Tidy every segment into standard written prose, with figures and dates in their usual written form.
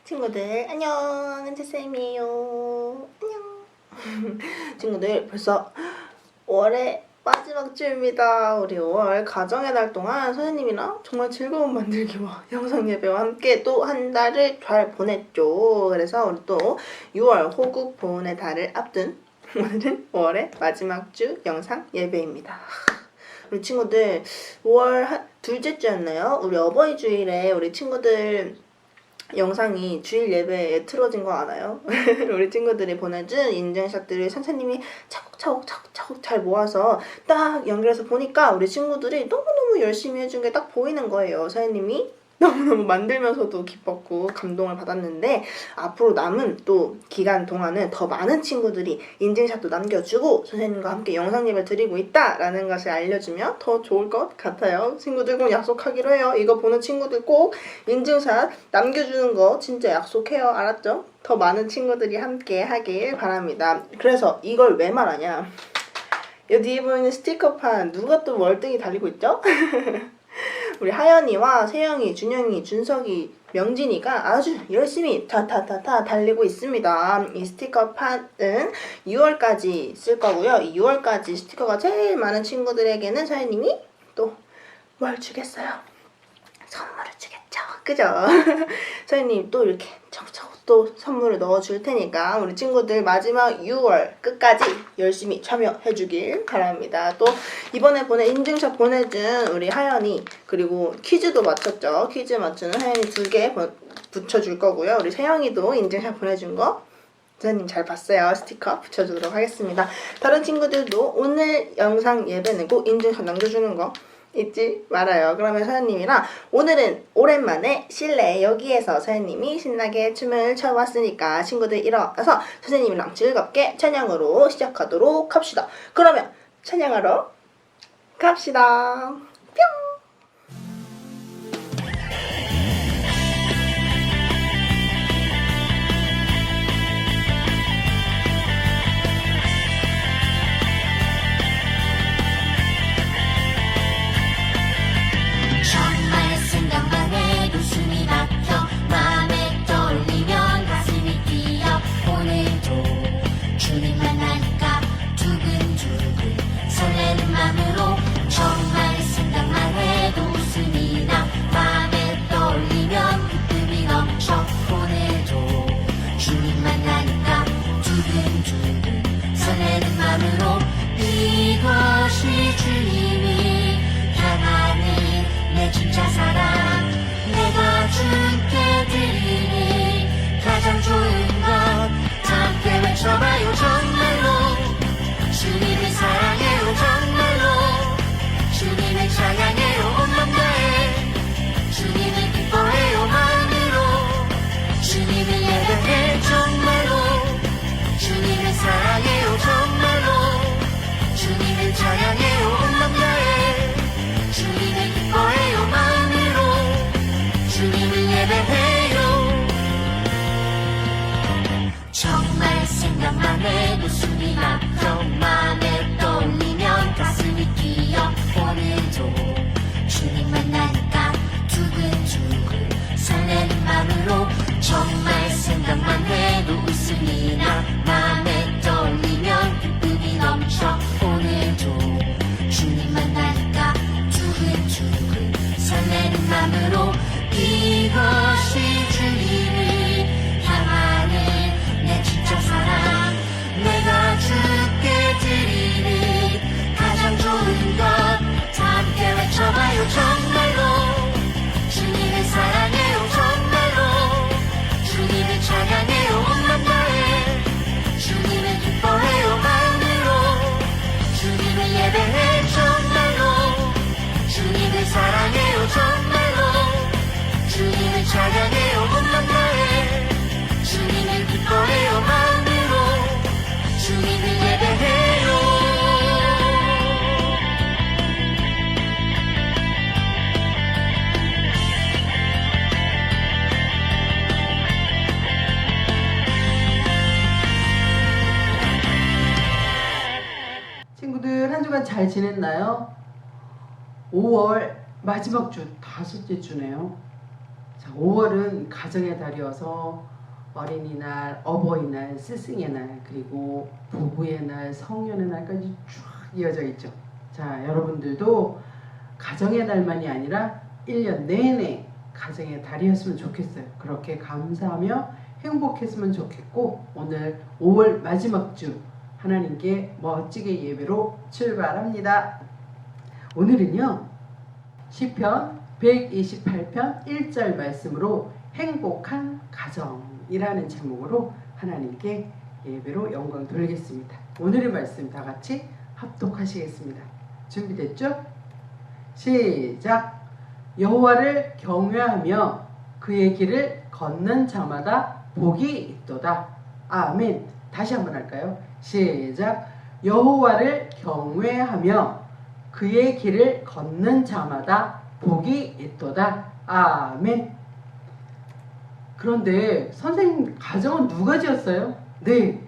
친구들 안녕, 은채쌤이에요. 안녕. 친구들 벌써 5월의 마지막 주입니다. 우리 5월 가정의 달 동안 선생님이랑 정말 즐거운 만들기와 영상 예배와 함께 또 한 달을 잘 보냈죠. 그래서 우리 또 6월 호국 보훈의 달을 앞둔 오늘은 5월의 마지막 주 영상 예배입니다. 우리 친구들 5월 둘째 주였나요? 우리 어버이 주일에 우리 친구들 영상이 주일 예배에 틀어진 거 아나요? 우리 친구들이 보내준 인증샷들을 선생님이 차곡차곡 잘 모아서 딱 연결해서 보니까 우리 친구들이 너무너무 열심히 해준 게 딱 보이는 거예요. 선생님이 너무너무 만들면서도 기뻤고 감동을 받았는데 앞으로 남은 또 기간 동안은 더 많은 친구들이 인증샷도 남겨주고 선생님과 함께 영상 예배 드리고 있다라는 것을 알려주면 더 좋을 것 같아요. 친구들 꼭 약속하기로 해요. 이거 보는 친구들 꼭 인증샷 남겨주는 거 진짜 약속해요. 알았죠? 더 많은 친구들이 함께 하길 바랍니다. 그래서 이걸 왜 말하냐? 이 뒤에 보이는 스티커판 누가 또 월등히 달리고 있죠? 우리 하연이와 세영이, 준영이, 준석이, 명진이가 아주 열심히 타타타타 달리고 있습니다. 이 스티커판은 6월까지 쓸 거고요. 이 6월까지 스티커가 제일 많은 친구들에게는 선생님이 또 뭘 주겠어요? 선물을 주겠죠. 그죠? 선생님 또 이렇게 차곡차곡 또 선물을 넣어줄 테니까 우리 친구들 마지막 6월 끝까지 열심히 참여해주길 바랍니다. 또 이번에 인증샷 보내준 우리 하연이 그리고 퀴즈도 맞췄죠. 퀴즈 맞추는 하연이 2개 붙여줄 거고요. 우리 세영이도 인증샷 보내준 거 선생님 잘 봤어요. 스티커 붙여주도록 하겠습니다. 다른 친구들도 오늘 영상 예배는 꼭 인증샷 남겨주는 거 잊지 말아요. 그러면 서연님이랑 오늘은 오랜만에 실내 여기에서 서연님이 신나게 춤을 춰봤으니까 친구들 일어나서 선생님이랑 즐겁게 찬양으로 시작하도록 합시다. 그러면 찬양하러 갑시다. 뿅! 이것이 주님이 향하는 내 진짜 사랑 내가 주께 드리니 가장 좋은 것 함께 외쳐봐요. 정말로 주님을 사랑해요. 정말로 주님을 찬양해요. 온 맘 다해 주님을 기뻐해요. 마음으로 주님을 예배해. 정말로 주님을 사랑해요. 정말로 주님을 찬양해요. 온 맘 다해 주님을 기뻐해요. 마음으로 주님을 예배해요. 정말 생각만 해도 숨이 막혀 맘에 떠올리면 가슴이 뛰어 오늘도 주님 만나니까 두근두근 설레는 맘으로 정말 생각만 해도 웃음이 나 맘에 떠올리면 기쁨이 넘쳐 오늘도 주님 만나니까 두근두근 설레는 맘으로 이것이 주님이 향하는 내 진짜 사랑 내가 주께 드리는 가장 좋은 것 함께 외쳐봐요. 정말로 주님을 사랑해요. 정말로 주님을 찬양해요. 온 맘 다해 주님을 기뻐해요. 마음으로 주님을 예배해. 정말로 주님을 사랑해요. 정말로 주님을 찬양해요. 온 맘 다해 주님을 기뻐해요. 마음으로 주님을 예배해요. 친구들 한 주간 잘 지냈나요? 5월 마지막 주, 5째 주네요. 자, 5월은 가정의 달이어서 어린이날, 어버이날, 스승의 날, 그리고 부부의 날, 성년의 날까지 쭉 이어져 있죠. 자, 여러분들도 가정의 달만이 아니라 1년 내내 가정의 달이었으면 좋겠어요. 그렇게 감사하며 행복했으면 좋겠고, 오늘 5월 마지막 주 하나님께 멋지게 예배로 출발합니다. 오늘은요, 시편 128편 1절 말씀으로 행복한 가정이라는 제목으로 하나님께 예배로 영광 돌리겠습니다. 오늘의 말씀 다 같이 합독하시겠습니다. 준비됐죠? 시작! 여호와를 경외하며 그의 길을 걷는 자마다 복이 있도다. 아멘. 다시 한번 할까요? 시작! 여호와를 경외하며 그의 길을 걷는 자마다 복이 있도다. 아멘. 그런데 선생님, 가정은 누가 지었어요? 네,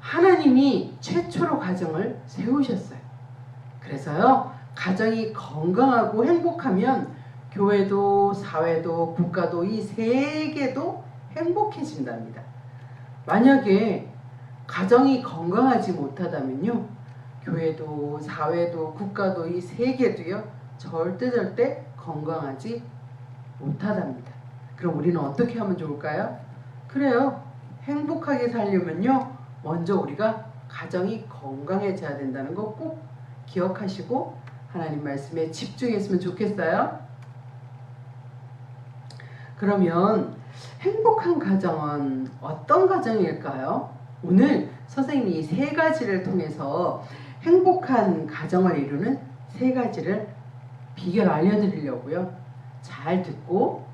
하나님이 최초로 가정을 세우셨어요. 그래서요, 가정이 건강하고 행복하면 교회도, 사회도, 국가도, 이 세계도 행복해진답니다. 만약에 가정이 건강하지 못하다면요, 교회도, 사회도, 국가도, 이 세계도요, 절대 건강하지 못하답니다. 그럼 우리는 어떻게 하면 좋을까요? 그래요, 행복하게 살려면요, 먼저 우리가 가정이 건강해져야 된다는 거 꼭 기억하시고 하나님 말씀에 집중했으면 좋겠어요. 그러면 행복한 가정은 어떤 가정일까요? 오늘 선생님이 이 세 가지를 통해서 행복한 가정을 이루는 세 가지를 비결 알려드리려고요. 잘 듣고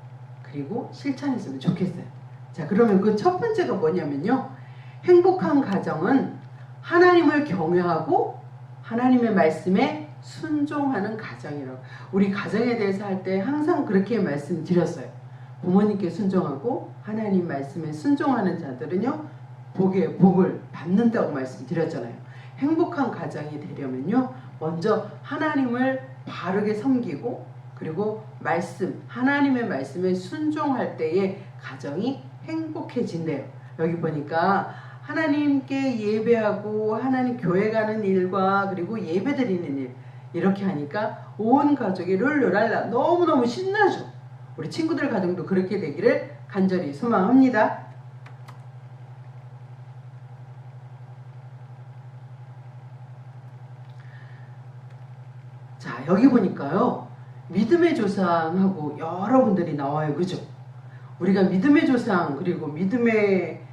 그리고 실천했으면 좋겠어요. 자, 그러면 그 첫 번째가 뭐냐면요, 행복한 가정은 하나님을 경외하고 하나님의 말씀에 순종하는 가정이라고. 우리 가정에 대해서 할 때 항상 그렇게 말씀드렸어요. 부모님께 순종하고 하나님 말씀에 순종하는 자들은요, 복을 받는다고 말씀드렸잖아요. 행복한 가정이 되려면요, 먼저 하나님을 바르게 섬기고 그리고 하나님의 말씀에 순종할 때에 가정이 행복해진대요. 여기 보니까 하나님께 예배하고 하나님 교회 가는 일과 그리고 예배 드리는 일, 이렇게 하니까 온 가족이 룰루랄라 너무너무 신나죠. 우리 친구들 가정도 그렇게 되기를 간절히 소망합니다. 자, 여기 보니까요, 믿음의 조상하고 여러분들이 나와요. 그죠? 우리가 믿음의 조상 그리고 믿음의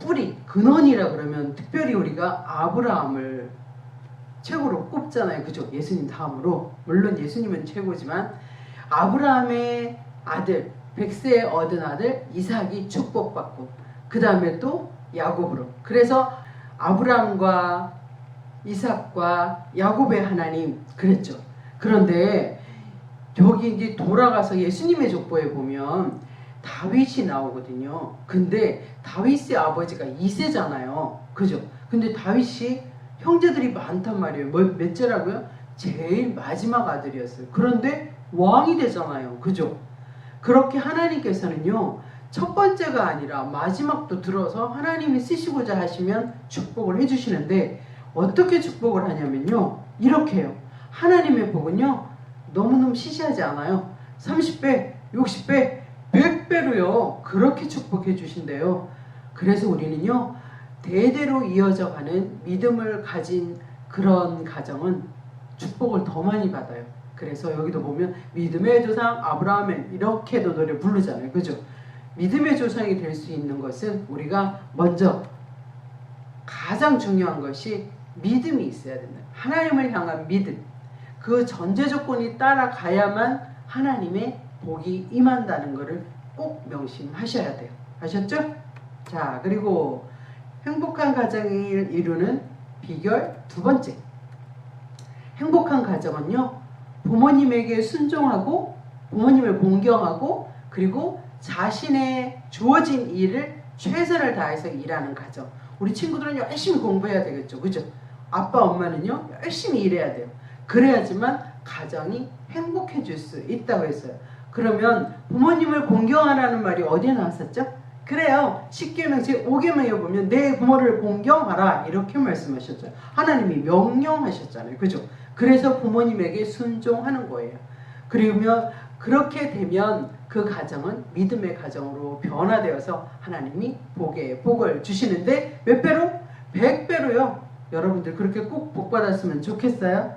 뿌리, 근원이라 그러면 특별히 우리가 아브라함을 최고로 꼽잖아요. 그죠? 예수님 다음으로. 물론 예수님은 최고지만 아브라함의 아들, 100세에 얻은 아들 이삭이 축복받고 그 다음에 또 야곱으로. 그래서 아브라함과 이삭과 야곱의 하나님 그랬죠. 그런데 여기 이제 돌아가서 예수님의 족보에 보면 다윗이 나오거든요. 근데 다윗의 아버지가 2세잖아요. 그죠? 근데 다윗이 형제들이 많단 말이에요. 몇째라고요? 제일 마지막 아들이었어요. 그런데 왕이 되잖아요. 그죠? 그렇게 하나님께서는요, 첫 번째가 아니라 마지막도 들어서 하나님이 쓰시고자 하시면 축복을 해주시는데, 어떻게 축복을 하냐면요, 이렇게 해요. 하나님의 복은요, 너무너무 시시하지 않아요. 30배, 60배, 100배로요, 그렇게 축복해 주신대요. 그래서 우리는요, 대대로 이어져 가는 믿음을 가진 그런 가정은 축복을 더 많이 받아요. 그래서 여기도 보면 믿음의 조상 아브라함 이렇게도 노래 부르잖아요. 그죠? 믿음의 조상이 될 수 있는 것은 우리가 먼저 가장 중요한 것이 믿음이 있어야 된다. 하나님을 향한 믿음. 그 전제 조건이 따라가야만 하나님의 복이 임한다는 것을 꼭 명심하셔야 돼요. 아셨죠? 자, 그리고 행복한 가정을 이루는 비결 두 번째. 행복한 가정은요, 부모님에게 순종하고 부모님을 공경하고 그리고 자신의 주어진 일을 최선을 다해서 일하는 가정. 우리 친구들은 열심히 공부해야 되겠죠. 그죠? 아빠 엄마는요, 열심히 일해야 돼요. 그래야지만 가정이 행복해질 수 있다고 했어요. 그러면 부모님을 공경하라는 말이 어디에 나왔었죠? 그래요. 10계명 제5계명에 보면 내 부모를 공경하라 이렇게 말씀하셨죠. 하나님이 명령하셨잖아요. 그죠? 그래서 부모님에게 순종하는 거예요. 그러면 그렇게 되면 그 가정은 믿음의 가정으로 변화되어서 하나님이 복을 주시는데 몇 배로? 100배로요. 여러분들 그렇게 꼭 복 받았으면 좋겠어요.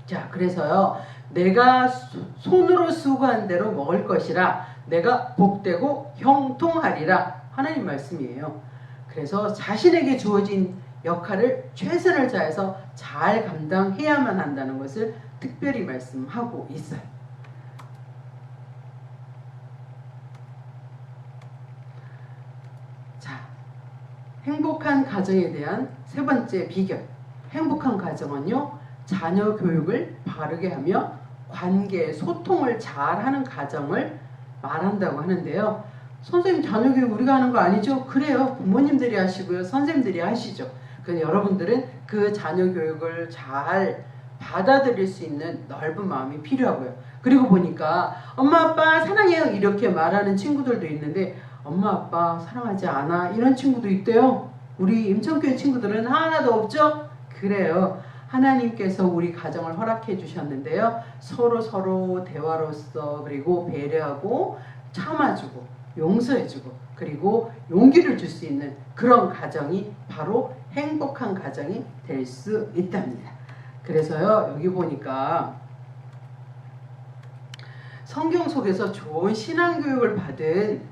자, 그래서요. 내가 손으로 수고한 대로 먹을 것이라 내가 복되고 형통하리라 하나님 말씀이에요. 그래서 자신에게 주어진 역할을 최선을 다해서 잘 감당해야만 한다는 것을 특별히 말씀하고 있어요. 자, 행복한 가정에 대한 세 번째 비결. 행복한 가정은요, 자녀 교육을 바르게 하며 관계, 소통을 잘하는 가정을 말한다고 하는데요. 선생님, 자녀 교육 우리가 하는 거 아니죠? 그래요. 부모님들이 하시고요. 선생님들이 하시죠. 그래서 여러분들은 그 자녀 교육을 잘 받아들일 수 있는 넓은 마음이 필요하고요. 그리고 보니까 엄마 아빠 사랑해요 이렇게 말하는 친구들도 있는데 엄마 아빠 사랑하지 않아 이런 친구도 있대요. 우리 임천교회 친구들은 하나도 없죠? 그래요. 하나님께서 우리 가정을 허락해 주셨는데요. 서로 대화로서 그리고 배려하고 참아주고 용서해주고 그리고 용기를 줄 수 있는 그런 가정이 바로 행복한 가정이 될 수 있답니다. 그래서요, 여기 보니까 성경 속에서 좋은 신앙교육을 받은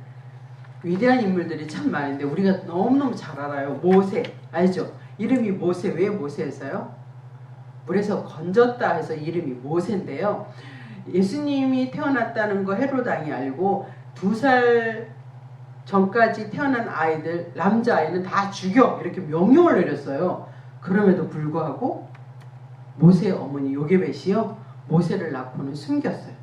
위대한 인물들이 참 많은데 우리가 너무너무 잘 알아요. 모세 알죠? 이름이 모세. 왜 모세였어요? 물에서 건졌다 해서 이름이 모세인데요. 예수님이 태어났다는 거 헤롯 왕이 알고 2살 전까지 태어난 아이들, 남자아이는 다 죽여 이렇게 명령을 내렸어요. 그럼에도 불구하고 모세의 어머니 요게벳이요, 모세를 낳고는 숨겼어요.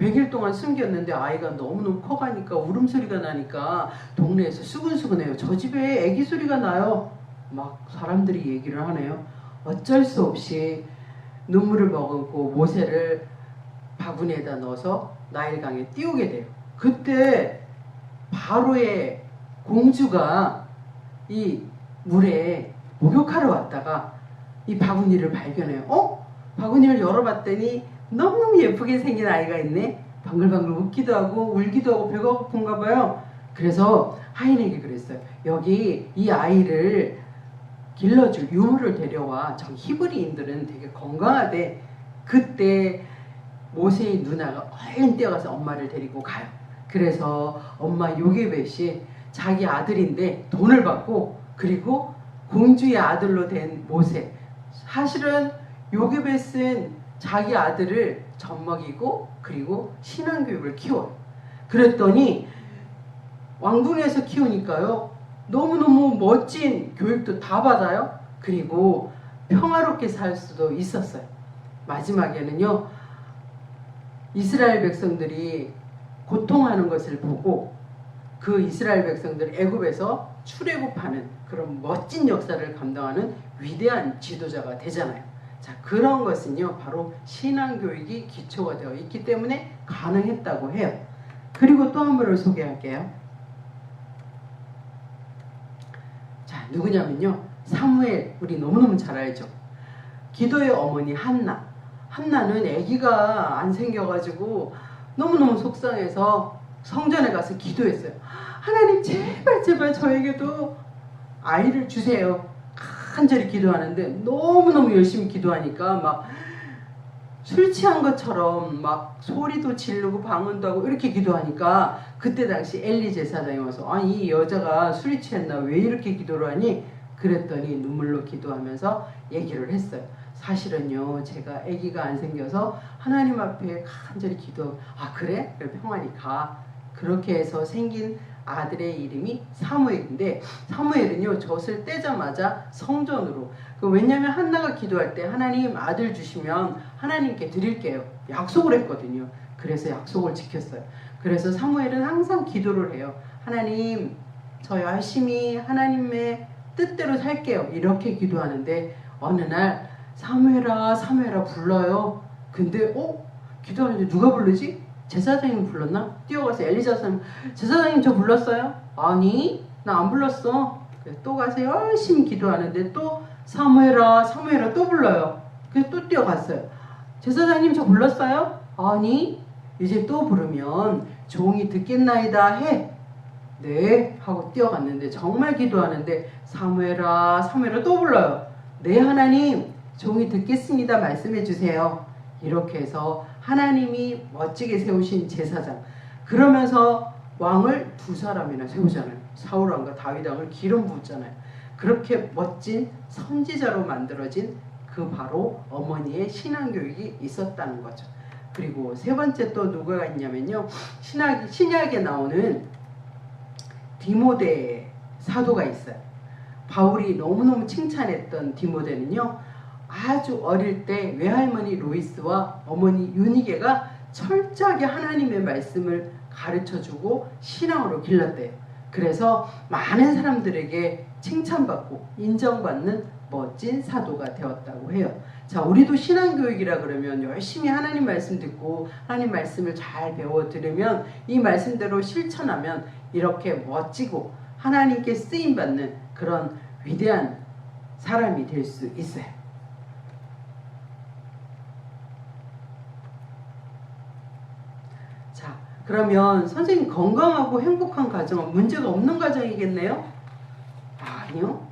100일 동안 숨겼는데 아이가 너무너무 커가니까 울음소리가 나니까 동네에서 수근수근해요. 저 집에 애기 소리가 나요. 막 사람들이 얘기를 하네요. 어쩔 수 없이 눈물을 머금고 모세를 바구니에다 넣어서 나일강에 띄우게 돼요. 그때 바로의 공주가 이 물에 목욕하러 왔다가 이 바구니를 발견해요. 바구니를 열어봤더니 너무너무 예쁘게 생긴 아이가 있네. 방글방글 웃기도 하고 울기도 하고 배가 고픈가 봐요. 그래서 하인에게 그랬어요. 여기 이 아이를 길러줄 유모를 데려와. 저 히브리인들은 되게 건강하대. 그때 모세의 누나가 얼른 뛰어가서 엄마를 데리고 가요. 그래서 엄마 요게벳이 자기 아들인데 돈을 받고 그리고 공주의 아들로 된 모세. 사실은 요게벳은 자기 아들을 젖먹이고 그리고 신앙교육을 키워요. 그랬더니 왕궁에서 키우니까요, 너무너무 멋진 교육도 다 받아요. 그리고 평화롭게 살 수도 있었어요. 마지막에는요, 이스라엘 백성들이 고통하는 것을 보고 그 이스라엘 백성들 애굽에서 출애굽하는 그런 멋진 역사를 감당하는 위대한 지도자가 되잖아요. 자, 그런 것은요, 바로 신앙교육이 기초가 되어 있기 때문에 가능했다고 해요. 그리고 또 한 분을 소개할게요. 자, 누구냐면요, 사무엘. 우리 너무너무 잘 알죠. 기도의 어머니 한나. 한나는 아기가 안 생겨가지고 너무너무 속상해서 성전에 가서 기도했어요. 하나님 제발 저에게도 아이를 주세요. 간절히 기도하는데 너무너무 열심히 기도하니까 막 술 취한 것처럼 막 소리도 지르고 방언도 하고 이렇게 기도하니까 그때 당시 엘리 제사장이 와서 이 여자가 술이 취했나 왜 이렇게 기도를 하니? 그랬더니 눈물로 기도하면서 얘기를 했어요. 사실은요, 제가 아기가 안 생겨서 하나님 앞에 간절히 기도. 그래? 그래, 평안히 가. 그렇게 해서 생긴 아들의 이름이 사무엘인데, 사무엘은요, 젖을 떼자마자 성전으로. 왜냐하면 한나가 기도할 때 하나님 아들 주시면 하나님께 드릴게요 약속을 했거든요. 그래서 약속을 지켰어요. 그래서 사무엘은 항상 기도를 해요. 하나님, 저 열심히 하나님의 뜻대로 살게요. 이렇게 기도하는데 어느 날 사무엘아 불러요. 근데 기도하는데 누가 부르지? 제사장님 불렀나? 뛰어가서 엘리자 사람, 제사장님 저 불렀어요? 아니, 나 안 불렀어. 그래서 또 가서 열심히 기도하는데 또 사무엘아, 사무엘아 또 불러요. 그래서 또 뛰어갔어요. 제사장님 저 불렀어요? 아니, 이제 또 부르면 종이 듣겠나이다 해. 네 하고 뛰어갔는데 정말 기도하는데 사무엘아, 사무엘아 또 불러요. 네 하나님, 종이 듣겠습니다. 말씀해 주세요. 이렇게 해서 하나님이 멋지게 세우신 제사장, 그러면서 왕을 두 사람이나 세우잖아요. 사울왕과 다윗왕을 기름 부었잖아요. 그렇게 멋진 선지자로 만들어진 그 바로 어머니의 신앙교육이 있었다는 거죠. 그리고 세 번째 또 누가 있냐면요, 신약에 나오는 디모데 사도가 있어요. 바울이 너무너무 칭찬했던 디모데는요, 아주 어릴 때 외할머니 로이스와 어머니 유니게가 철저하게 하나님의 말씀을 가르쳐주고 신앙으로 길렀대요. 그래서 많은 사람들에게 칭찬받고 인정받는 멋진 사도가 되었다고 해요. 자, 우리도 신앙교육이라 그러면 열심히 하나님 말씀 듣고 하나님 말씀을 잘 배워 들으면 이 말씀대로 실천하면 이렇게 멋지고 하나님께 쓰임받는 그런 위대한 사람이 될 수 있어요. 자, 그러면 선생님, 건강하고 행복한 가정은 문제가 없는 가정이겠네요? 아니요.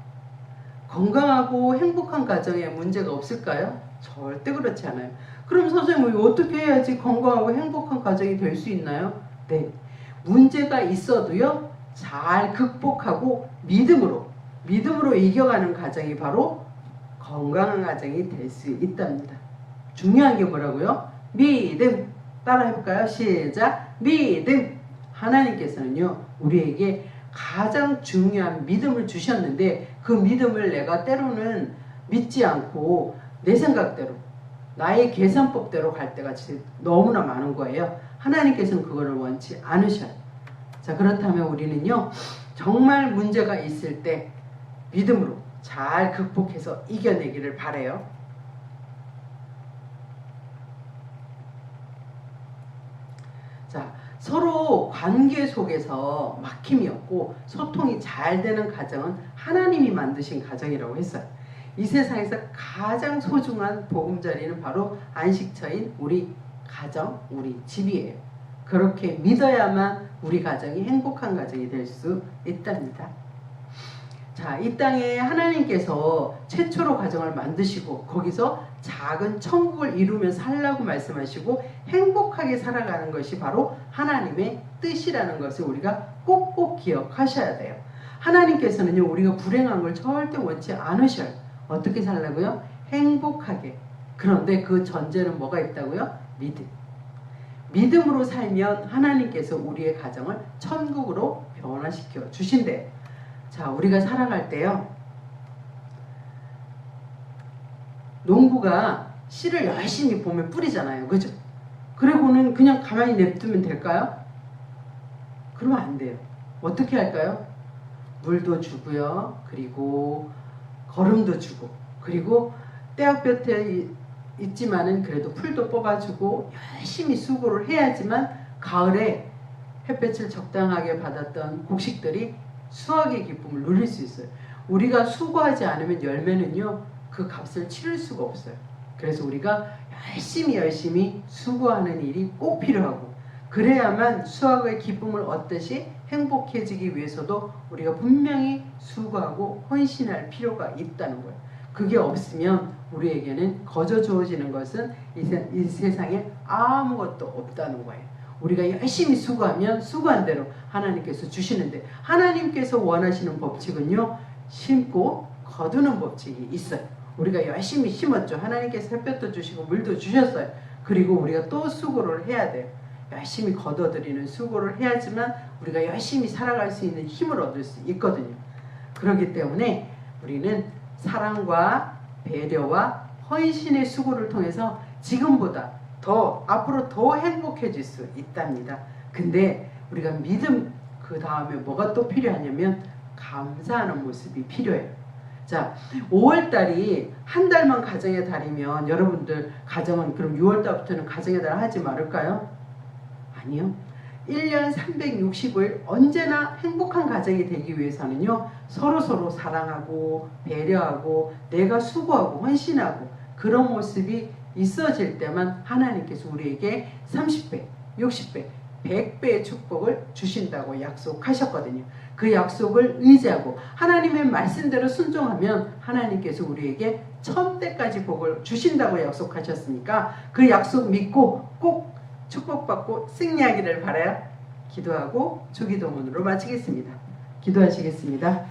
건강하고 행복한 가정에 문제가 없을까요? 절대 그렇지 않아요. 그럼 선생님, 어떻게 해야지 건강하고 행복한 가정이 될 수 있나요? 네, 문제가 있어도요, 잘 극복하고 믿음으로 이겨가는 가정이 바로 건강한 가정이 될 수 있답니다. 중요한 게 뭐라고요? 믿음. 따라 해볼까요? 시작. 믿음. 하나님께서는요, 우리에게 가장 중요한 믿음을 주셨는데 그 믿음을 내가 때로는 믿지 않고 내 생각대로, 나의 계산법대로 갈 때가 너무나 많은 거예요. 하나님께서는 그거를 원치 않으셔요. 자, 그렇다면 우리는요, 정말 문제가 있을 때 믿음으로 잘 극복해서 이겨내기를 바라요. 자, 서로 관계 속에서 막힘이 없고 소통이 잘 되는 가정은 하나님이 만드신 가정이라고 했어요. 이 세상에서 가장 소중한 보금자리는 바로 안식처인 우리 가정, 우리 집이에요. 그렇게 믿어야만 우리 가정이 행복한 가정이 될 수 있답니다. 자, 이 땅에 하나님께서 최초로 가정을 만드시고 거기서 작은 천국을 이루며 살라고 말씀하시고 행복하게 살아가는 것이 바로 하나님의 뜻이라는 것을 우리가 꼭꼭 기억하셔야 돼요. 하나님께서는요, 우리가 불행한 걸 절대 원치 않으셔요. 어떻게 살라고요? 행복하게. 그런데 그 전제는 뭐가 있다고요? 믿음. 믿음으로 살면 하나님께서 우리의 가정을 천국으로 변화시켜 주신대요. 자, 우리가 살아갈 때요, 농부가 씨를 열심히 봄에 뿌리잖아요. 그죠? 그리고는 그냥 가만히 냅두면 될까요? 그러면 안 돼요. 어떻게 할까요? 물도 주고요. 그리고 거름도 주고, 그리고 떼약볕에 있지만은 그래도 풀도 뽑아주고 열심히 수고를 해야지만 가을에 햇볕을 적당하게 받았던 곡식들이 수확의 기쁨을 누릴 수 있어요. 우리가 수고하지 않으면 열매는요, 그 값을 치를 수가 없어요. 그래서 우리가 열심히 수고하는 일이 꼭 필요하고, 그래야만 수확의 기쁨을 얻듯이 행복해지기 위해서도 우리가 분명히 수고하고 헌신할 필요가 있다는 거예요. 그게 없으면 우리에게는 거저 주어지는 것은 이 세상에 아무것도 없다는 거예요. 우리가 열심히 수고하면 수고한 대로 하나님께서 주시는데, 하나님께서 원하시는 법칙은요, 심고 거두는 법칙이 있어요. 우리가 열심히 심었죠. 하나님께서 햇볕도 주시고 물도 주셨어요. 그리고 우리가 또 수고를 해야 돼요. 열심히 거둬들이는 수고를 해야지만 우리가 열심히 살아갈 수 있는 힘을 얻을 수 있거든요. 그렇기 때문에 우리는 사랑과 배려와 헌신의 수고를 통해서 지금보다 더 앞으로 더 행복해질 수 있답니다. 근데 우리가 믿음, 그 다음에 뭐가 또 필요하냐면 감사하는 모습이 필요해요. 자, 5월달이 한 달만 가정의 달이면 여러분들 가정은 그럼 6월달부터는 가정의 달 하지 말을까요? 아니요. 1년 365일 언제나 행복한 가정이 되기 위해서는요. 서로 사랑하고 배려하고 내가 수고하고 헌신하고 그런 모습이 있어질 때만 하나님께서 우리에게 30배, 60배, 100배의 축복을 주신다고 약속하셨거든요. 그 약속을 의지하고 하나님의 말씀대로 순종하면 하나님께서 우리에게 1000배까지 복을 주신다고 약속하셨으니까 그 약속 믿고 꼭 축복받고 승리하기를 바라요. 기도하고 주기도문으로 마치겠습니다. 기도하시겠습니다.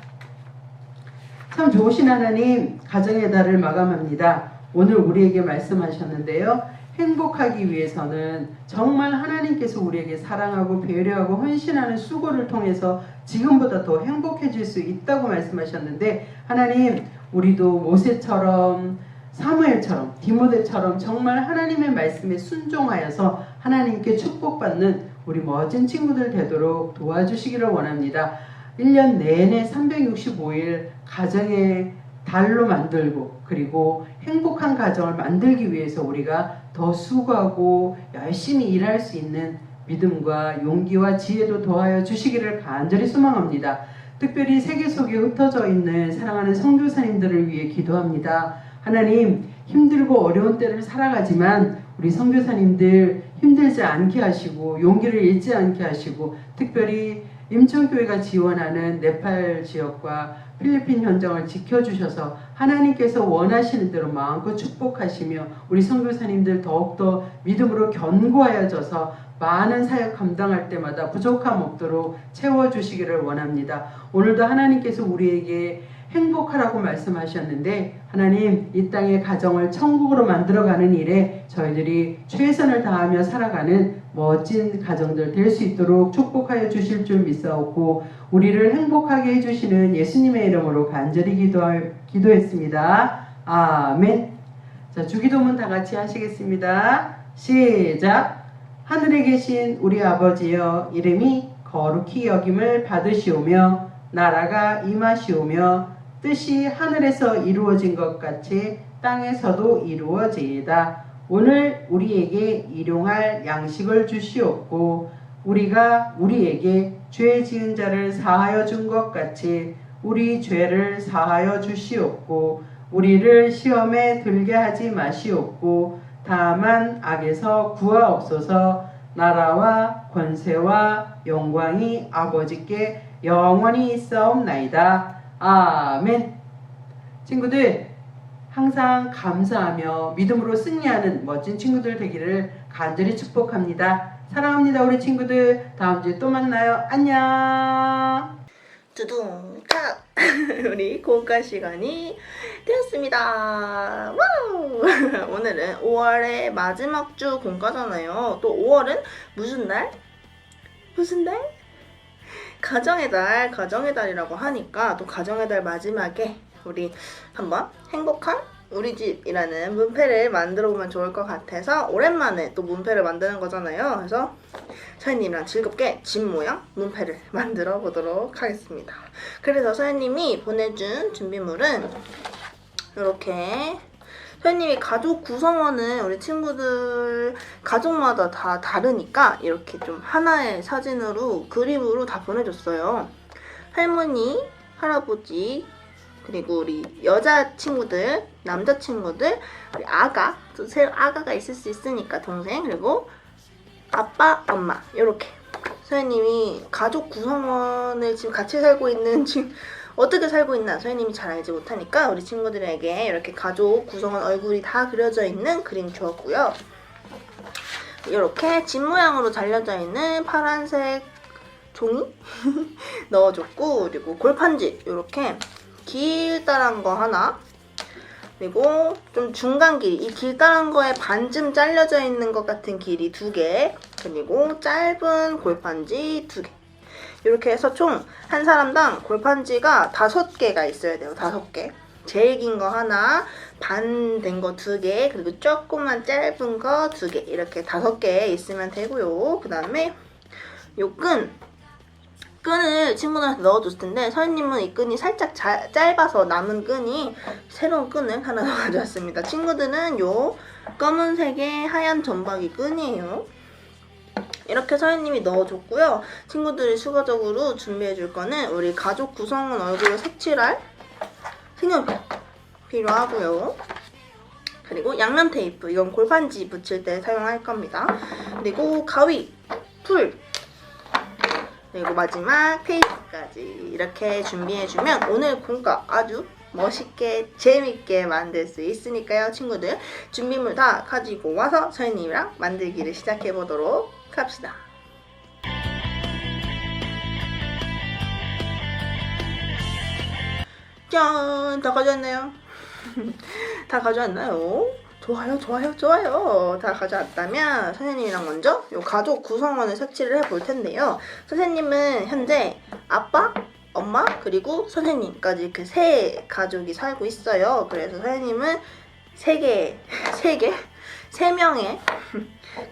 참 좋으신 하나님, 가정의 달을 마감합니다. 오늘 우리에게 말씀하셨는데요. 행복하기 위해서는 정말 하나님께서 우리에게 사랑하고 배려하고 헌신하는 수고를 통해서 지금보다 더 행복해질 수 있다고 말씀하셨는데, 하나님, 우리도 모세처럼 사무엘처럼 디모데처럼 정말 하나님의 말씀에 순종하여서 하나님께 축복받는 우리 멋진 친구들 되도록 도와주시기를 원합니다. 1년 내내 365일 가정의 달로 만들고 그리고 행복한 가정을 만들기 위해서 우리가 더 수고하고 열심히 일할 수 있는 믿음과 용기와 지혜도 더하여 주시기를 간절히 소망합니다. 특별히 세계 속에 흩어져 있는 사랑하는 선교사님들을 위해 기도합니다. 하나님, 힘들고 어려운 때를 살아가지만 우리 선교사님들 힘들지 않게 하시고 용기를 잃지 않게 하시고, 특별히 임천교회가 지원하는 네팔 지역과 필리핀 현장을 지켜주셔서 하나님께서 원하시는 대로 마음껏 축복하시며 우리 선교사님들 더욱더 믿음으로 견고하여져서 많은 사역 감당할 때마다 부족함 없도록 채워주시기를 원합니다. 오늘도 하나님께서 우리에게 행복하라고 말씀하셨는데, 하나님, 이 땅의 가정을 천국으로 만들어가는 일에 저희들이 최선을 다하며 살아가는 멋진 가정들 될 수 있도록 축복하여 주실 줄 믿사옵고, 우리를 행복하게 해주시는 예수님의 이름으로 간절히 기도했습니다. 아멘. 자, 주기도문 다 같이 하시겠습니다. 시작. 하늘에 계신 우리 아버지여, 이름이 거룩히 여김을 받으시오며 나라가 임하시오며 뜻이 하늘에서 이루어진 것 같이 땅에서도 이루어지이다. 오늘 우리에게 일용할 양식을 주시옵고 우리가 우리에게 죄 지은 자를 사하여 준 것 같이 우리 죄를 사하여 주시옵고 우리를 시험에 들게 하지 마시옵고 다만 악에서 구하옵소서. 나라와 권세와 영광이 아버지께 영원히 있사옵나이다. 아멘. 친구들, 항상 감사하며 믿음으로 승리하는 멋진 친구들 되기를 간절히 축복합니다. 사랑합니다, 우리 친구들. 다음 주에 또 만나요. 안녕. 두둥탁. 우리 공과 시간이 되었습니다. 와우. 오늘은 5월의 마지막 주 공과잖아요. 또 5월은 무슨 날? 무슨 달? 가정의 달, 가정의 달이라고 하니까 또 가정의 달 마지막에 우리 한번 행복한 우리 집이라는 문패를 만들어 보면 좋을 것 같아서 오랜만에 또 문패를 만드는 거잖아요. 그래서 서현님이랑 즐겁게 집 모양 문패를 만들어 보도록 하겠습니다. 그래서 서현님이 보내준 준비물은 이렇게, 서현님이 가족 구성원은 우리 친구들 가족마다 다 다르니까 이렇게 좀 하나의 사진으로 그림으로 다 보내줬어요. 할머니, 할아버지, 그리고 우리 여자 친구들, 남자 친구들, 우리 아가, 또 새로 아가가 있을 수 있으니까 동생, 그리고 아빠, 엄마, 이렇게 서현님이 가족 구성원을 지금 같이 살고 있는, 지금 어떻게 살고 있나 서현님이 잘 알지 못하니까 우리 친구들에게 이렇게 가족 구성원 얼굴이 다 그려져 있는 그림 주었고요. 이렇게 집 모양으로 잘려져 있는 파란색 종이 넣어줬고, 그리고 골판지 이렇게 길다란 거 하나, 그리고 좀 중간 길이, 이 길다란 거에 반쯤 잘려져 있는 것 같은 길이 2개, 그리고 짧은 골판지 2개. 이렇게 해서 총 한 사람당 골판지가 5개가 있어야 돼요. 5개. 제일 긴 거 하나, 반 된 거 2개, 그리고 조그만 짧은 거 2개. 이렇게 5개 있으면 되고요. 그 다음에 요 끈을 친구들한테 넣어줬을 텐데, 서현님은 이 끈이 살짝 짧아서 남은 끈이 새로운 끈을 하나 더 가져왔습니다. 친구들은 요 검은색의 하얀 점박이 끈이에요. 이렇게 서현님이 넣어줬고요. 친구들이 추가적으로 준비해줄 거는 우리 가족 구성원 얼굴을 색칠할 색연필 필요하고요. 그리고 양면 테이프, 이건 골판지 붙일 때 사용할 겁니다. 그리고 가위, 풀, 그리고 마지막 페이스까지 이렇게 준비해주면 오늘 공과 아주 멋있게 재밌게 만들 수 있으니까요. 친구들 준비물 다 가지고 와서 서현님이랑 만들기를 시작해보도록 합시다. 짠! 다 가져왔나요? 다 가져왔나요? 좋아요, 좋아요, 좋아요. 다 가져왔다면 선생님이랑 먼저 이 가족 구성원을 색칠을 해볼 텐데요. 선생님은 현재 아빠, 엄마, 그리고 선생님까지 이렇게 세 가족이 살고 있어요. 그래서 선생님은 세 명의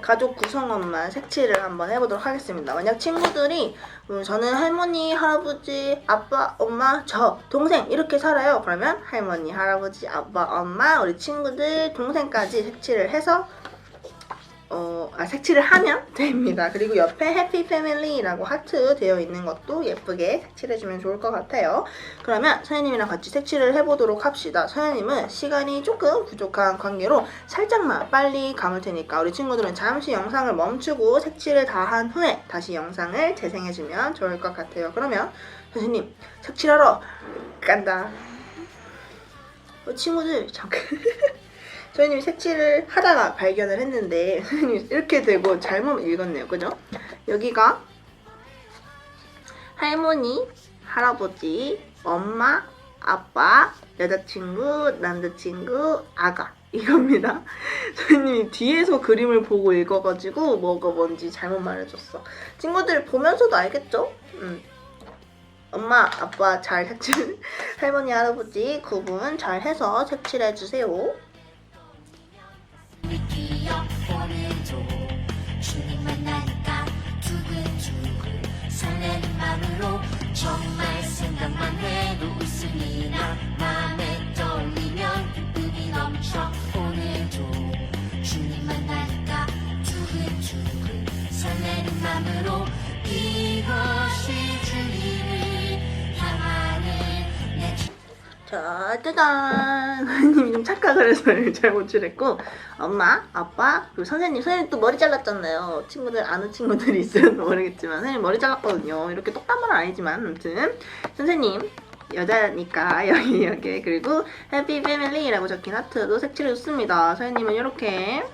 가족 구성원만 색칠을 한번 해보도록 하겠습니다. 만약 친구들이 저는 할머니, 할아버지, 아빠, 엄마, 저, 동생 이렇게 살아요. 그러면 할머니, 할아버지, 아빠, 엄마, 우리 친구들, 동생까지 색칠을 해서 색칠을 하면 됩니다. 그리고 옆에 해피 패밀리라고 하트 되어 있는 것도 예쁘게 색칠해주면 좋을 것 같아요. 그러면 서현님이랑 같이 색칠을 해보도록 합시다. 서현님은 시간이 조금 부족한 관계로 살짝만 빨리 감을 테니까 우리 친구들은 잠시 영상을 멈추고 색칠을 다 한 후에 다시 영상을 재생해주면 좋을 것 같아요. 그러면 선생님 색칠하러 간다. 친구들 잠깐 선생님이 색칠을 하다가 발견을 했는데 선생님이 이렇게 되고 잘못 읽었네요. 그죠? 여기가 할머니, 할아버지, 엄마, 아빠, 여자친구, 남자친구, 아가 이겁니다. 선생님이 뒤에서 그림을 보고 읽어가지고 뭐가 뭔지 잘못 말해줬어. 친구들 보면서도 알겠죠? 엄마, 아빠 잘 색칠, 할머니, 할아버지 구분 잘 해서 색칠해주세요. 주님 만나니까 두근두근 설레는 마음으로 정말 생각만 해도 웃음이 나 맘에 떠올리면 기쁨이 넘쳐 오늘도 주님 만나니까 두근두근 설레는 마음으로 이것이 주님을 향하는 내 자, 짜잔! 선생님이 좀 착각을 해서 잘못 칠했고 엄마, 아빠, 그리고 선생님 또 머리 잘랐잖아요. 친구들 아는 친구들이 있어서 모르겠지만 선생님 머리 잘랐거든요. 이렇게 똑딱한 건 아니지만 아무튼 선생님 여자니까 여기 그리고 해피 패밀리라고 적힌 하트도 색칠해줬습니다. 선생님은 이렇게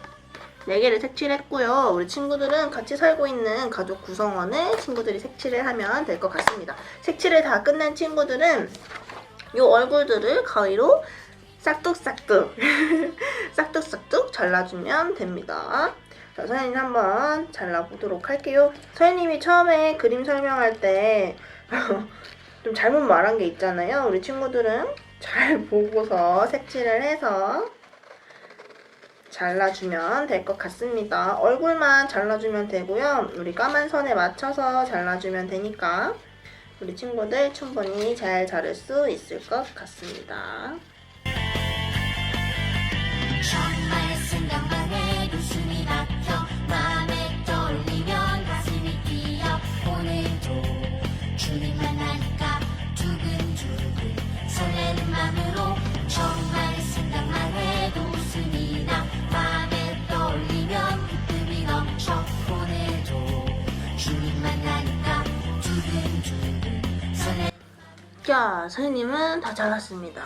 4개를 색칠했고요. 우리 친구들은 같이 살고 있는 가족 구성원을 친구들이 색칠을 하면 될 것 같습니다. 색칠을 다 끝낸 친구들은 이 얼굴들을 가위로 싹둑싹둑 싹둑싹둑 잘라주면 됩니다. 자, 서현님 한번 잘라보도록 할게요. 서현님이 처음에 그림 설명할 때 좀 잘못 말한 게 있잖아요. 우리 친구들은 잘 보고서 색칠을 해서 잘라주면 될 것 같습니다. 얼굴만 잘라주면 되고요. 우리 까만 선에 맞춰서 잘라주면 되니까 우리 친구들 충분히 잘 자를 수 있을 것 같습니다. 정말 생각만 해도 숨이 막혀 마음에 떠올리면 가슴이 뛰어 오늘도 주님 만나니까 두근두근 설레는 마음으로 정말 생각만 해도 웃음이 나 마음에 떠올리면 기쁨이 넘쳐 오늘도 주님 만나니까 두근두근 설레는 자, 선생님은 다 잘랐습니다.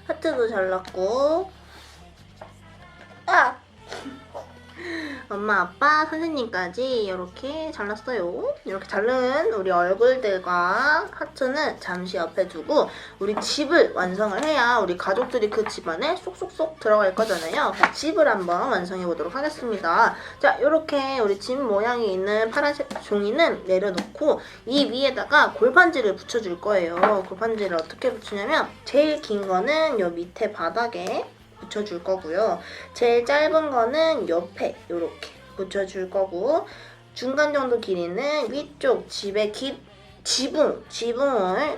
하트도 잘랐고 엄마, 아빠, 선생님까지 이렇게 잘랐어요. 이렇게 자른 우리 얼굴들과 하트는 잠시 옆에 두고 우리 집을 완성을 해야 우리 가족들이 그 집 안에 쏙쏙쏙 들어갈 거잖아요. 집을 한번 완성해 보도록 하겠습니다. 자, 이렇게 우리 집 모양이 있는 파란색 종이는 내려놓고 이 위에다가 골판지를 붙여줄 거예요. 골판지를 어떻게 붙이냐면 제일 긴 거는 요 밑에 바닥에 붙여줄 거고요. 제일 짧은 거는 옆에 이렇게 붙여줄 거고 중간 정도 길이는 위쪽 지붕을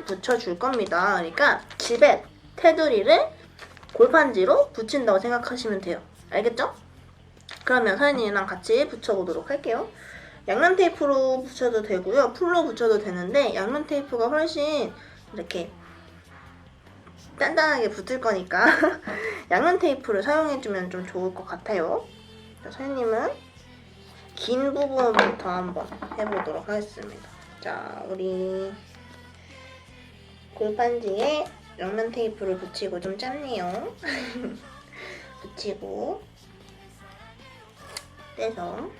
붙여줄 겁니다. 그러니까 집에 테두리를 골판지로 붙인다고 생각하시면 돼요. 알겠죠? 그러면 서현이랑 같이 붙여보도록 할게요. 양면 테이프로 붙여도 되고요. 풀로 붙여도 되는데 양면 테이프가 훨씬 이렇게 단단하게 붙을 거니까 양면 테이프를 사용해주면 좀 좋을 것 같아요. 선생님은 긴 부분부터 한번 해보도록 하겠습니다. 자, 우리 골판지에 양면 테이프를 붙이고 좀 짧네요. 붙이고 떼서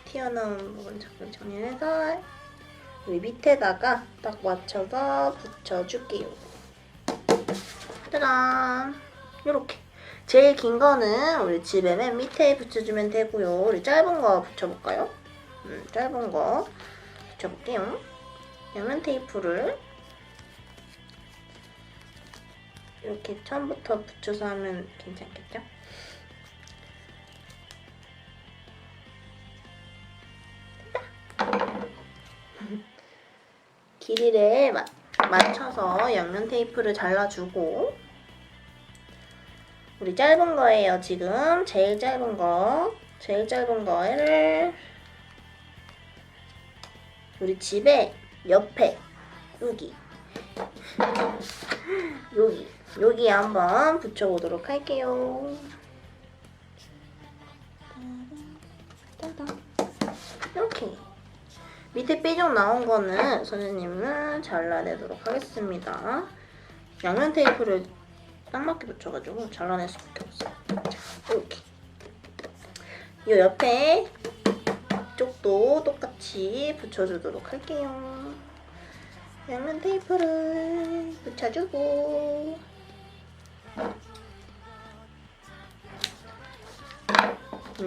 튀어나온 부분 자꾸 정리해서 우리 밑에다가 딱 맞춰서 붙여줄게요. 짜잔! 요렇게 제일 긴 거는 우리 집에 맨 밑에 붙여주면 되고요. 우리 짧은 거 붙여볼까요? 짧은 거 붙여볼게요. 양면 테이프를 이렇게 처음부터 붙여서 하면 괜찮겠죠? 길이를 맞춰서 양면 테이프를 잘라주고 우리 짧은 거예요. 지금 제일 짧은 거를 우리 집에 옆에 여기 한번 붙여보도록 할게요. 이렇게 밑에 삐죽 나온 거는 선생님은 잘라내도록 하겠습니다. 양면 테이프를 딱 맞게 붙여가지고 잘라낼 수밖에 없어요. 자, 이렇게 이 옆에 쪽도 똑같이 붙여주도록 할게요. 양면 테이프를 붙여주고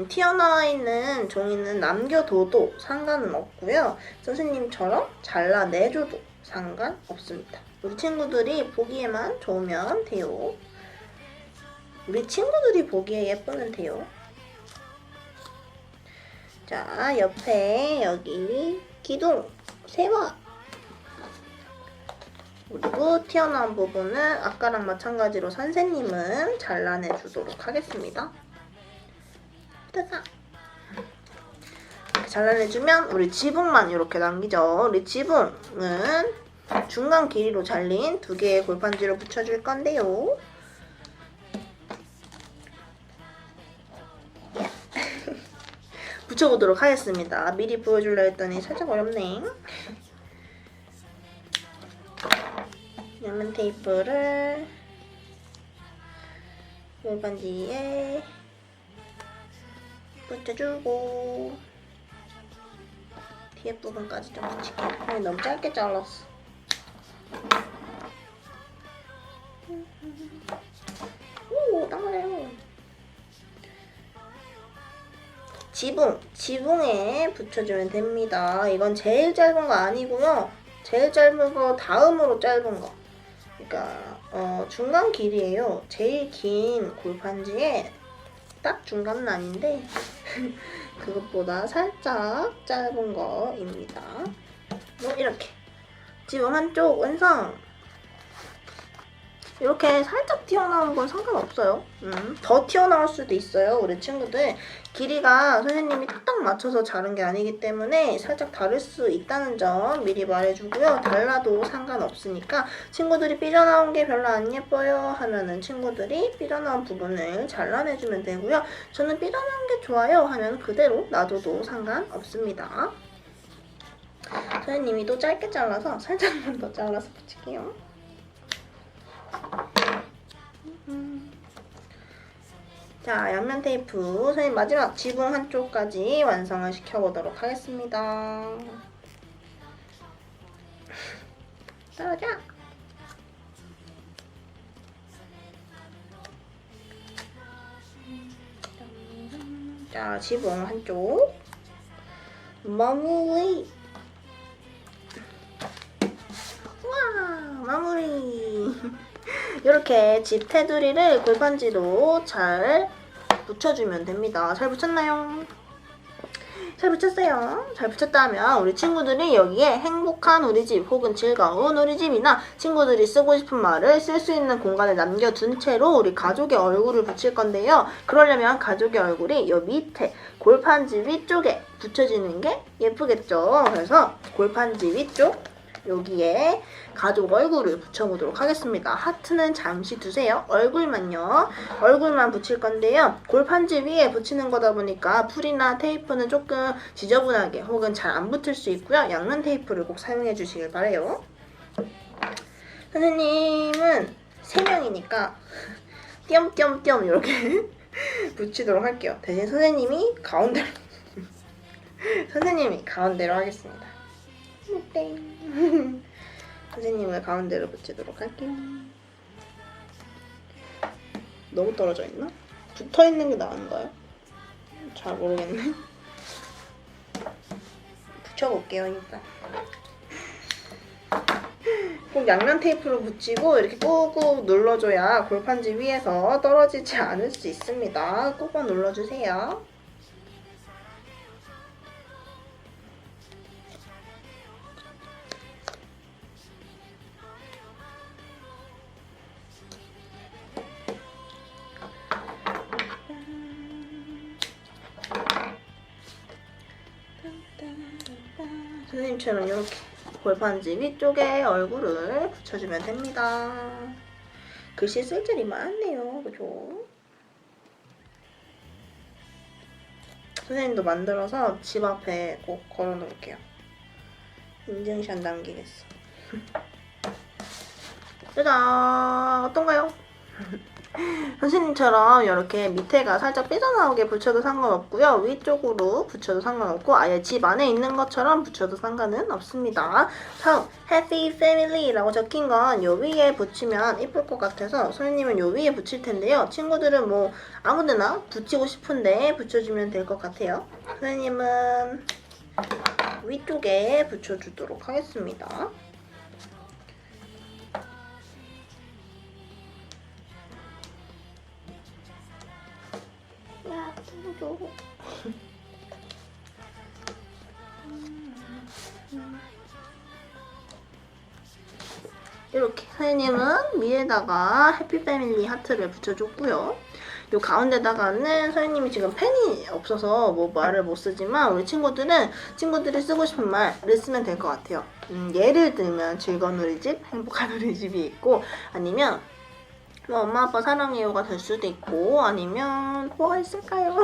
튀어나와 있는 종이는 남겨둬도 상관은 없고요. 선생님처럼 잘라내줘도 상관없습니다. 우리 친구들이 보기에만 좋으면 돼요. 우리 친구들이 보기에 예쁘면 돼요. 자, 옆에 여기 기둥 세워. 그리고 튀어나온 부분은 아까랑 마찬가지로 선생님은 잘라내주도록 하겠습니다. 짜잔! 이렇게 잘라내주면 우리 지붕만 이렇게 남기죠. 우리 지붕은 중간 길이로 잘린 2개의 골판지로 붙여줄 건데요. 붙여보도록 하겠습니다. 미리 보여주려 했더니 살짝 어렵네. 양면 테이프를 골판지에 붙여주고 뒤에 부분까지 좀 붙일게요. 너무 짧게 잘랐어. 오, 딱 맞아요. 지붕에 붙여주면 됩니다. 이건 제일 짧은 거 아니고요. 제일 짧은 거 다음으로 짧은 거. 그러니까 중간 길이에요. 제일 긴 골판지에 딱 중간은 아닌데 그것보다 살짝 짧은 거입니다. 뭐 이렇게 지붕 한쪽 완성. 이렇게 살짝 튀어나온 건 상관없어요. 더 튀어나올 수도 있어요. 우리 친구들 길이가 선생님이 딱딱 맞춰서 자른 게 아니기 때문에 살짝 다를 수 있다는 점 미리 말해주고요. 달라도 상관없으니까 친구들이 삐져나온 게 별로 안 예뻐요 하면은 친구들이 삐져나온 부분을 잘라내주면 되고요. 저는 삐져나온 게 좋아요 하면 그대로 놔둬도 상관없습니다. 선생님이 또 짧게 잘라서 살짝만 더 잘라서 붙일게요. 자, 양면 테이프 선생님 마지막 지붕 한쪽까지 완성을 시켜보도록 하겠습니다. 떨어져! 자, 지붕 한쪽 마무리! 와, 마무리! 이렇게 집 테두리를 골판지로 잘 붙여주면 됩니다. 잘 붙였나요? 잘 붙였어요. 잘 붙였다면 우리 친구들이 여기에 행복한 우리 집 혹은 즐거운 우리 집이나 친구들이 쓰고 싶은 말을 쓸 수 있는 공간을 남겨둔 채로 우리 가족의 얼굴을 붙일 건데요. 그러려면 가족의 얼굴이 여 밑에 골판지 위쪽에 붙여지는 게 예쁘겠죠. 그래서 골판지 위쪽 여기에 가족 얼굴을 붙여보도록 하겠습니다. 하트는 잠시 두세요. 얼굴만요. 얼굴만 붙일 건데요. 골판지 위에 붙이는 거다 보니까 풀이나 테이프는 조금 지저분하게 혹은 잘 안 붙을 수 있고요. 양면 테이프를 꼭 사용해 주시길 바래요. 선생님은 3명이니까 띄엄띄엄띄엄 이렇게 붙이도록 할게요. 대신 선생님이 가운데로 하겠습니다. 땡. 선생님을 가운데로 붙이도록 할게요. 너무 떨어져 있나? 붙어 있는 게 나은가요? 잘 모르겠네. 붙여볼게요, 일단. 꼭 양면 테이프로 붙이고 이렇게 꾹꾹 눌러줘야 골판지 위에서 떨어지지 않을 수 있습니다. 꾹꾹 눌러주세요. 선생님처럼 이렇게 골판지 위쪽에 얼굴을 붙여주면 됩니다. 글씨 쓸 줄이 많네요. 그죠? 선생님도 만들어서 집 앞에 꼭 걸어 놓을게요. 인증샷 남기겠어. 짜잔! 어떤가요? 선생님처럼 이렇게 밑에가 살짝 삐져나오게 붙여도 상관없고요. 위쪽으로 붙여도 상관없고 아예 집 안에 있는 것처럼 붙여도 상관은 없습니다. 다음 Happy Family라고 적힌 건 요 위에 붙이면 이쁠 것 같아서 선생님은 요 위에 붙일 텐데요. 친구들은 뭐 아무데나 붙이고 싶은데 붙여주면 될 것 같아요. 선생님은 위쪽에 붙여주도록 하겠습니다. 야, 줘. 이렇게 선생님은 위에다가 해피패밀리 하트를 붙여줬고요. 요 가운데다가는 선생님이 지금 펜이 없어서 뭐 말을 못 쓰지만 우리 친구들이 쓰고 싶은 말을 쓰면 될 것 같아요. 예를 들면 즐거운 우리 집, 행복한 우리 집이 있고 아니면 뭐 엄마 아빠 사랑해요가 될 수도 있고 아니면 뭐가 있을까요?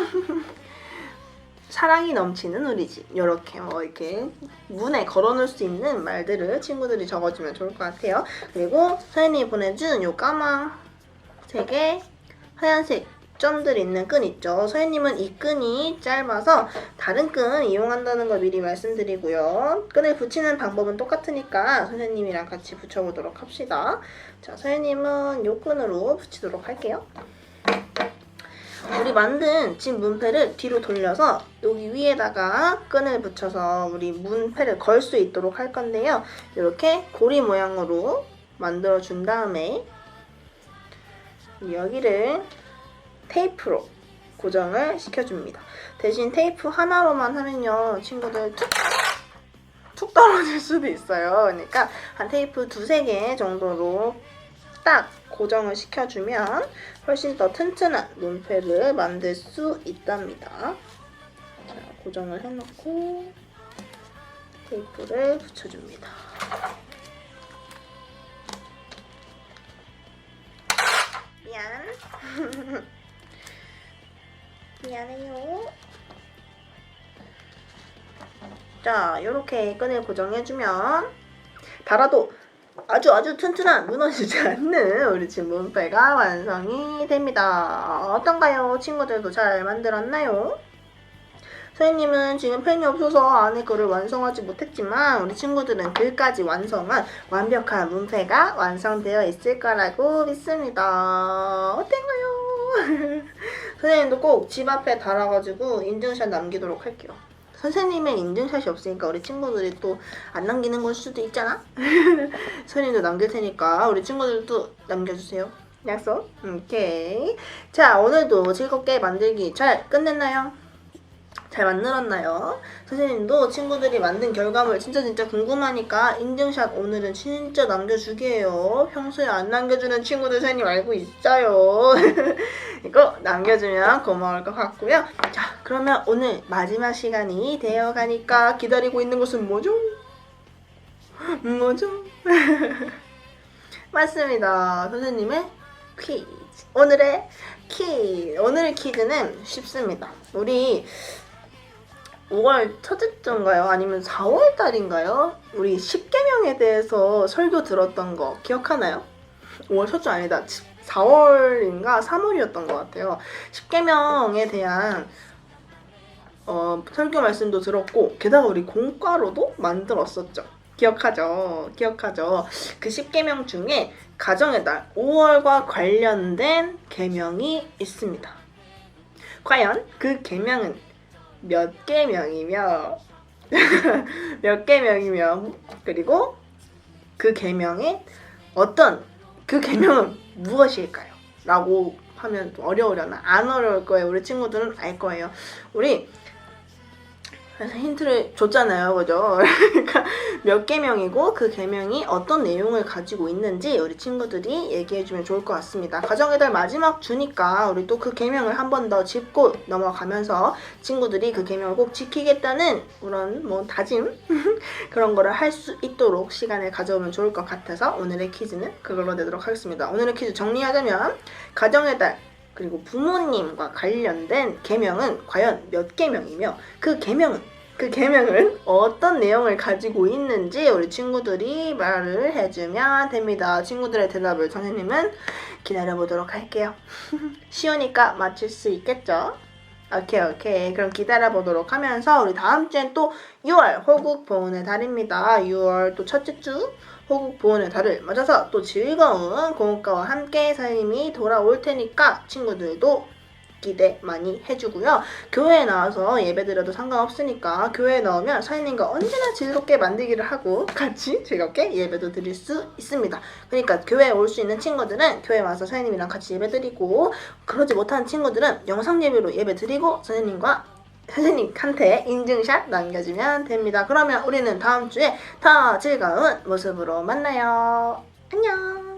사랑이 넘치는 우리 집 이렇게 이렇게 문에 걸어놓을 수 있는 말들을 친구들이 적어주면 좋을 것 같아요. 그리고 선생님이 보내준 요 까만색에 하얀색 점들 있는 끈 있죠. 선생님은 이 끈이 짧아서 다른 끈 이용한다는 거 미리 말씀드리고요. 끈을 붙이는 방법은 똑같으니까 선생님이랑 같이 붙여보도록 합시다. 자, 선생님은 이 끈으로 붙이도록 할게요. 우리 만든 집 문패를 뒤로 돌려서 여기 위에다가 끈을 붙여서 우리 문패를 걸 수 있도록 할 건데요. 이렇게 고리 모양으로 만들어 준 다음에 여기를 테이프로 고정을 시켜줍니다. 대신 테이프 하나로만 하면요 친구들 툭 떨어질 수도 있어요. 그러니까 한 테이프 2-3개 정도로 딱 고정을 시켜주면 훨씬 더 튼튼한 문패를 만들 수 있답니다. 자, 고정을 해놓고 테이프를 붙여줍니다. 미안. 미안해요. 자, 이렇게 끈을 고정해주면 달아도 아주 튼튼한 무너지지 않는 우리 집 문패가 완성이 됩니다. 어떤가요? 친구들도 잘 만들었나요? 선생님은 지금 펜이 없어서 안에 글을 완성하지 못했지만 우리 친구들은 글까지 완성한 완벽한 문패가 완성되어 있을 거라고 믿습니다. 어떤가요? 선생님도 꼭 집 앞에 달아가지고 인증샷 남기도록 할게요. 선생님의 인증샷이 없으니까 우리 친구들이 또 안 남기는 걸 수도 있잖아? 선생님도 남길 테니까 우리 친구들도 남겨주세요. 약속? 오케이. 자, 오늘도 즐겁게 만들기 잘 끝냈나요? 잘 만들었나요? 선생님도 친구들이 만든 결과물 진짜 궁금하니까 인증샷 오늘은 진짜 남겨주게요. 평소에 안 남겨주는 친구들 선생님 알고 있어요. 이거 남겨주면 고마울 것 같고요. 자, 그러면 오늘 마지막 시간이 되어가니까 기다리고 있는 것은 뭐죠? 뭐죠? 맞습니다. 선생님의 퀴즈. 오늘의 퀴즈는 쉽습니다. 우리 5월 첫째 주인가요? 아니면 4월 달인가요? 우리 10계명에 대해서 설교 들었던 거 기억하나요? 5월 첫주 아니다. 4월인가 3월이었던 것 같아요. 10계명에 대한 설교 말씀도 들었고 게다가 우리 공과로도 만들었었죠. 기억하죠? 그 10계명 중에 가정의 달 5월과 관련된 계명이 있습니다. 과연 그 계명은 몇 계명이며 몇 계명이며 그리고 그 계명의 그 계명은 무엇일까요? 라고 하면 좀 어려우려나? 안 어려울 거예요. 우리 친구들은 알 거예요. 우리 힌트를 줬잖아요. 그죠? 그러니까 몇 계명이고 그 계명이 어떤 내용을 가지고 있는지 우리 친구들이 얘기해주면 좋을 것 같습니다. 가정의 달 마지막 주니까 우리 또 그 계명을 한 번 더 짚고 넘어가면서 친구들이 그 계명을 꼭 지키겠다는 그런 뭐 다짐 그런 거를 할 수 있도록 시간을 가져오면 좋을 것 같아서 오늘의 퀴즈는 그걸로 내도록 하겠습니다. 오늘의 퀴즈 정리하자면 가정의 달 그리고 부모님과 관련된 계명은 과연 몇 계명이며 그 계명은 어떤 내용을 가지고 있는지 우리 친구들이 말을 해주면 됩니다. 친구들의 대답을 선생님은 기다려보도록 할게요. 쉬우니까 맞출 수 있겠죠? 오케이. 그럼 기다려보도록 하면서 우리 다음 주엔 또 6월 호국 보훈의 달입니다. 6월 또 첫째 주 호국 보훈의 달을 맞아서 또 즐거운 공과와 함께 선생님이 돌아올 테니까 친구들도 기대 많이 해주고요. 교회에 나와서 예배 드려도 상관없으니까 교회에 나오면 선생님과 언제나 즐겁게 만들기를 하고 같이 즐겁게 예배도 드릴 수 있습니다. 그러니까 교회에 올 수 있는 친구들은 교회에 와서 선생님이랑 같이 예배 드리고 그러지 못하는 친구들은 영상 예배로 예배 드리고 선생님한테 인증샷 남겨주면 됩니다. 그러면 우리는 다음 주에 더 즐거운 모습으로 만나요. 안녕.